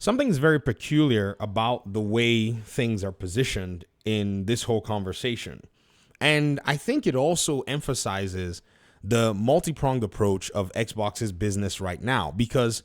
Something's very peculiar about the way things are positioned in this whole conversation. And I think it also emphasizes the multi-pronged approach of Xbox's business right now because,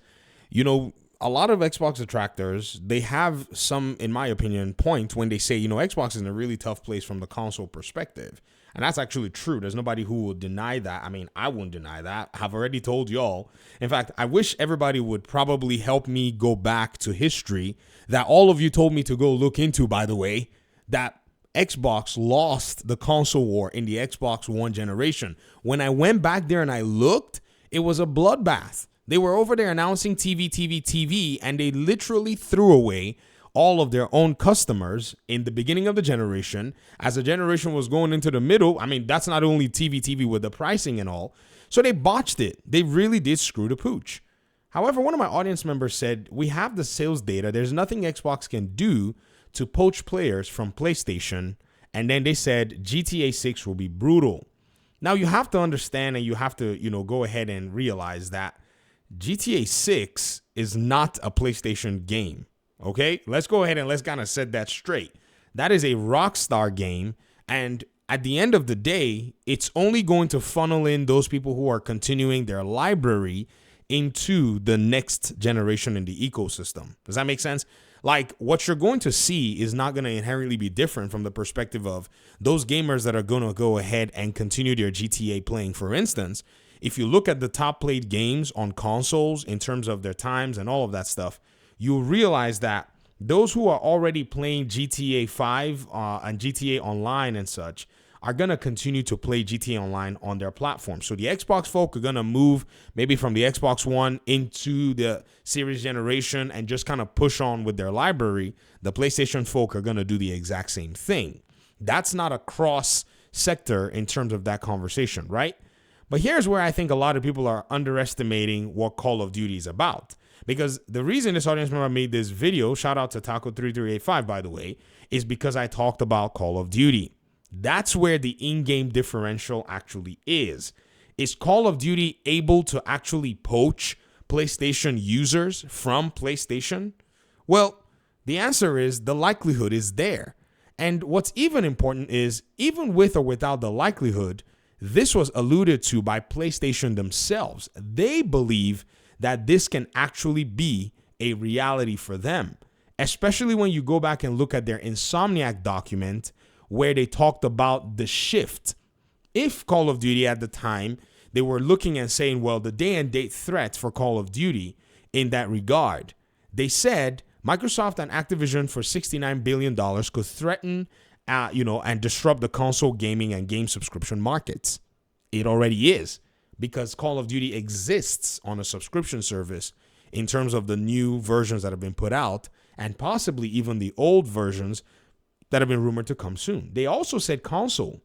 a lot of Xbox detractors, they have some, in my opinion, points when they say, Xbox is in a really tough place from the console perspective. And that's actually true. There's nobody who will deny that. I mean, I wouldn't deny that. I've already told y'all. In fact, I wish everybody would probably help me go back to history that all of you told me to go look into, by the way, that Xbox lost the console war in the Xbox One generation. When I went back there and I looked, it was a bloodbath. They were over there announcing TV, and they literally threw away all of their own customers in the beginning of the generation. As the generation was going into the middle, I mean, that's not only TV with the pricing and all. So they botched it. They really did screw the pooch. However, one of my audience members said, we have the sales data. There's nothing Xbox can do to poach players from PlayStation. And then they said GTA 6 will be brutal. Now you have to understand and you have to, go ahead and realize that GTA 6 is not a PlayStation game. Okay, let's go ahead and let's kind of set that straight. That is a Rockstar game. And at the end of the day, it's only going to funnel in those people who are continuing their library into the next generation in the ecosystem. Does that make sense? Like, what you're going to see is not going to inherently be different from the perspective of those gamers that are going to go ahead and continue their GTA playing. For instance, if you look at the top played games on consoles in terms of their times and all of that stuff, you'll realize that those who are already playing GTA 5 and GTA Online and such are going to continue to play GTA Online on their platform. So the Xbox folk are going to move maybe from the Xbox One into the Series generation and just kind of push on with their library. The PlayStation folk are going to do the exact same thing. That's not a cross sector in terms of that conversation, right? But here's where I think a lot of people are underestimating what Call of Duty is about. Because the reason this audience member made this video, shout out to Taco3385, by the way, is because I talked about Call of Duty. That's where the in-game differential actually is. Is Call of Duty able to actually poach PlayStation users from PlayStation? Well, the answer is the likelihood is there. And what's even important is, even with or without the likelihood, this was alluded to by PlayStation themselves. They believe that this can actually be a reality for them, especially when you go back and look at their Insomniac document where they talked about the shift. If Call of Duty at the time, they were looking and saying, well, the day and date threats for Call of Duty in that regard, they said Microsoft and Activision for $69 billion could threaten, and disrupt the console gaming and game subscription markets. It already is, because Call of Duty exists on a subscription service in terms of the new versions that have been put out and possibly even the old versions that have been rumored to come soon. They also said console.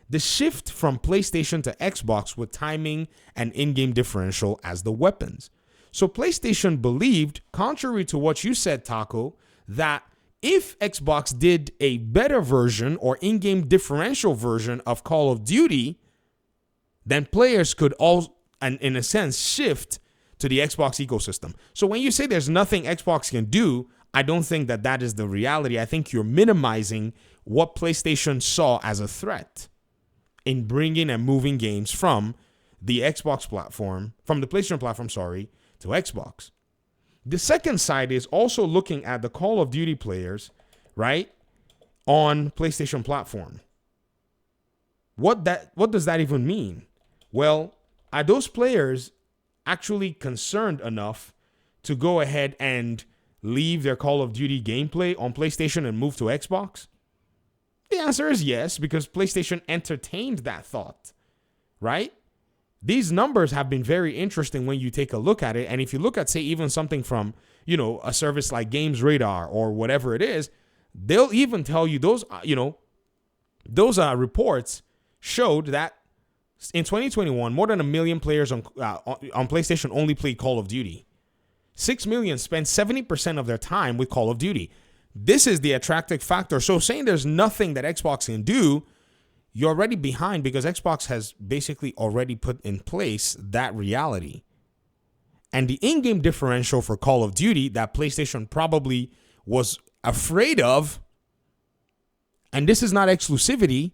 The shift from PlayStation to Xbox with timing and in-game differential as the weapons. So PlayStation believed, contrary to what you said, Taco, that if Xbox did a better version or in-game differential version of Call of Duty, then players could all, and in a sense, shift to the Xbox ecosystem. So when you say there's nothing Xbox can do, I don't think that that is the reality. I think you're minimizing what PlayStation saw as a threat in bringing and moving games from the Xbox platform, from the PlayStation platform, to Xbox. The second side is also looking at the Call of Duty players, right, on PlayStation platform. What does that even mean? Well, are those players actually concerned enough to go ahead and leave their Call of Duty gameplay on PlayStation and move to Xbox? The answer is yes, because PlayStation entertained that thought, right? These numbers have been very interesting when you take a look at it. And if you look at, say, even something from, a service like Games Radar or whatever it is, they'll even tell you those reports showed that in 2021, more than 1 million players on PlayStation only played Call of Duty. 6 million spent 70% of their time with Call of Duty. This is the attractive factor. So saying there's nothing that Xbox can do, you're already behind, because Xbox has basically already put in place that reality. And the in-game differential for Call of Duty that PlayStation probably was afraid of, and this is not exclusivity,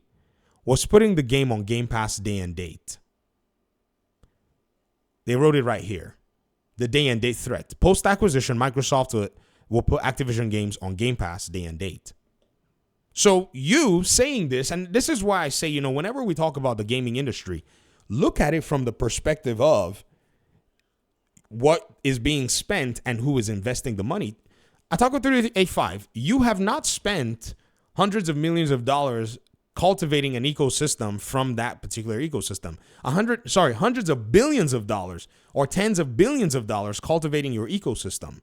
was putting the game on Game Pass day and date. They wrote it right here. The day and date threat. Post-acquisition, Microsoft will put Activision games on Game Pass day and date. So you saying this, and this is why I say, whenever we talk about the gaming industry, look at it from the perspective of what is being spent and who is investing the money. Ataku 385, you have not spent hundreds of millions of dollars cultivating an ecosystem from that particular ecosystem. Hundreds of billions of dollars or tens of billions of dollars cultivating your ecosystem,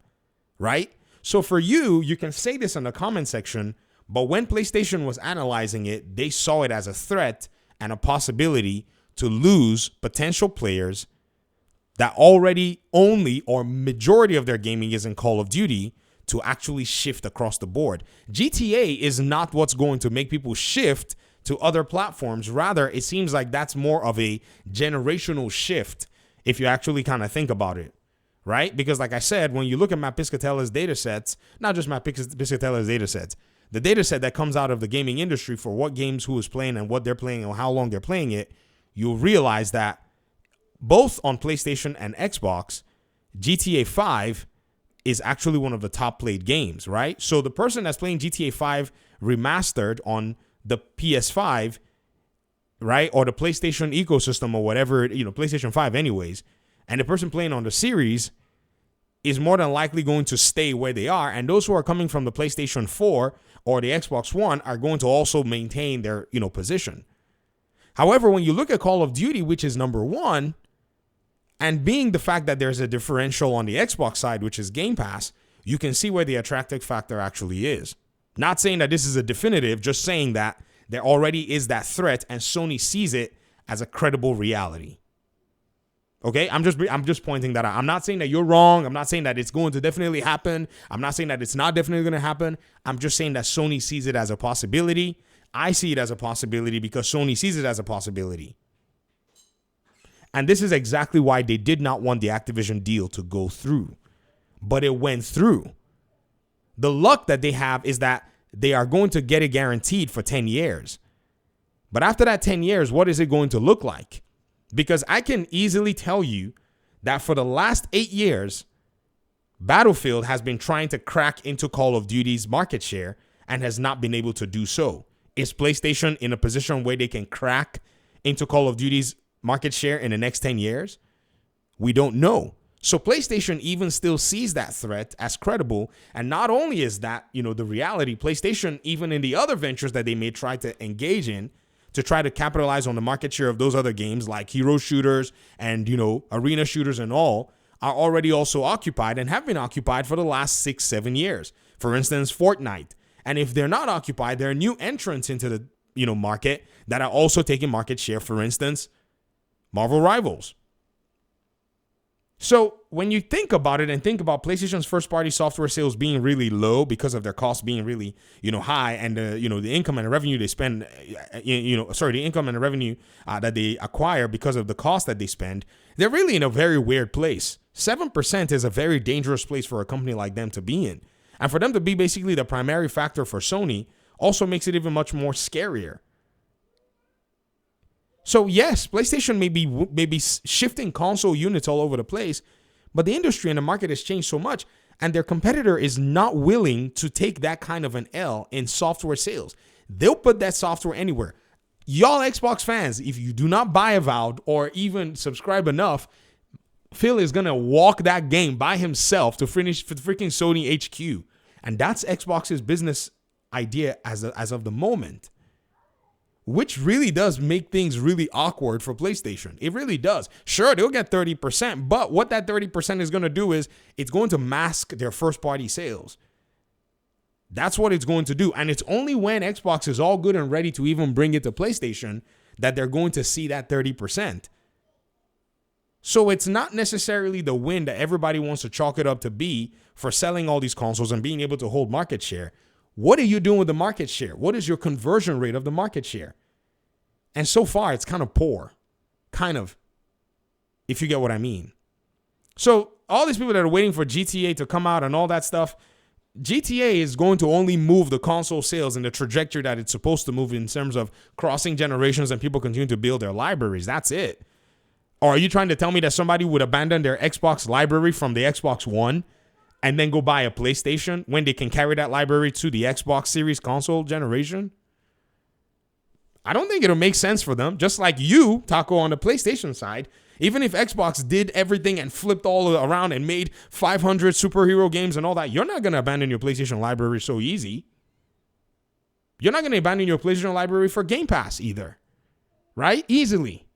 right? So for you can say this in the comment section, but when PlayStation was analyzing it, they saw it as a threat and a possibility to lose potential players that already only or majority of their gaming is in Call of Duty to actually shift across the board. GTA is not what's going to make people shift to other platforms. Rather, it seems like that's more of a generational shift if you actually kind of think about it, right? Because like I said, when you look at Matt Piscatella's data sets, not just Matt Piscatella's data sets, the data set that comes out of the gaming industry for what games who is playing and what they're playing and how long they're playing it, you'll realize that both on PlayStation and Xbox, GTA 5 is actually one of the top played games, right? So the person that's playing GTA 5 remastered on the PS5, right, or the PlayStation ecosystem or whatever, PlayStation 5 anyways, and the person playing on the series is more than likely going to stay where they are. And those who are coming from the PlayStation 4 or the Xbox One are going to also maintain their, position. However, when you look at Call of Duty, which is number one, and being the fact that there's a differential on the Xbox side, which is Game Pass, you can see where the attractive factor actually is. Not saying that this is a definitive, just saying that there already is that threat and Sony sees it as a credible reality. Okay, I'm just pointing that out. I'm not saying that you're wrong. I'm not saying that it's going to definitely happen. I'm not saying that it's not definitely going to happen. I'm just saying that Sony sees it as a possibility. I see it as a possibility because Sony sees it as a possibility. And this is exactly why they did not want the Activision deal to go through. But it went through. The luck that they have is that they are going to get it guaranteed for 10 years. But after that 10 years, what is it going to look like? Because I can easily tell you that for the last 8 years, Battlefield has been trying to crack into Call of Duty's market share and has not been able to do so. Is PlayStation in a position where they can crack into Call of Duty's market share in the next 10 years? We don't know. So PlayStation even still sees that threat as credible. And not only is that, the reality, PlayStation, even in the other ventures that they may try to engage in to try to capitalize on the market share of those other games like hero shooters and, arena shooters and all, are already also occupied and have been occupied for the last 6-7 years. For instance, Fortnite. And if they're not occupied, there are new entrants into the, market that are also taking market share. For instance, Marvel Rivals. So when you think about it and think about PlayStation's first-party software sales being really low because of their costs being really, high, and the income and the revenue they spend, the income and the revenue that they acquire because of the cost that they spend, they're really in a very weird place. 7% is a very dangerous place for a company like them to be in, and for them to be basically the primary factor for Sony also makes it even much more scarier. So yes, PlayStation may be shifting console units all over the place, but the industry and the market has changed so much, and their competitor is not willing to take that kind of an L in software sales. They'll put that software anywhere. Y'all Xbox fans, if you do not buy Avowed or even subscribe enough, Phil is going to walk that game by himself to finish for freaking Sony HQ. And that's Xbox's business idea as of the moment, which really does make things really awkward for PlayStation. It really does. Sure, they'll get 30%, but what that 30% is going to do is it's going to mask their first-party sales. That's what it's going to do. And it's only when Xbox is all good and ready to even bring it to PlayStation that they're going to see that 30%. So it's not necessarily the win that everybody wants to chalk it up to be for selling all these consoles and being able to hold market share. What are you doing with the market share? What is your conversion rate of the market share? And so far, it's kind of poor. Kind of, if you get what I mean. So all these people that are waiting for GTA to come out and all that stuff, GTA is going to only move the console sales in the trajectory that it's supposed to move in terms of crossing generations and people continue to build their libraries. That's it. Or are you trying to tell me that somebody would abandon their Xbox library from the Xbox One and then go buy a PlayStation when they can carry that library to the Xbox Series console generation? I don't think it'll make sense for them. Just like you, Taco, on the PlayStation side, even if Xbox did everything and flipped all around and made 500 superhero games and all that, you're not going to abandon your PlayStation library so easy. You're not going to abandon your PlayStation library for Game Pass either, right? Easily.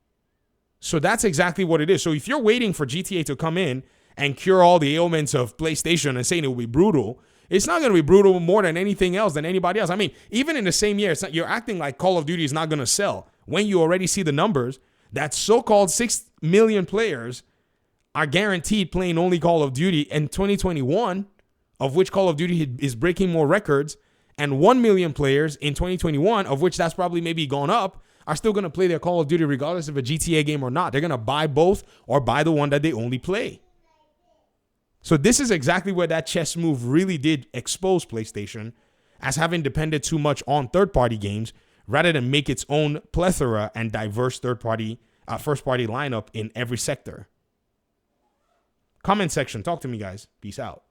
So that's exactly what it is. So if you're waiting for GTA to come in and cure all the ailments of PlayStation and saying it will be brutal, it's not going to be brutal more than anything else, than anybody else. I mean, even in the same year, you're acting like Call of Duty is not going to sell when you already see the numbers that so-called 6 million players are guaranteed playing only Call of Duty in 2021, of which Call of Duty is breaking more records, and 1 million players in 2021, of which that's probably maybe gone up, are still going to play their Call of Duty regardless of a GTA game or not. They're going to buy both or buy the one that they only play. So this is exactly where that chess move really did expose PlayStation as having depended too much on third-party games rather than make its own plethora and diverse first-party lineup in every sector. Comment section. Talk to me, guys. Peace out.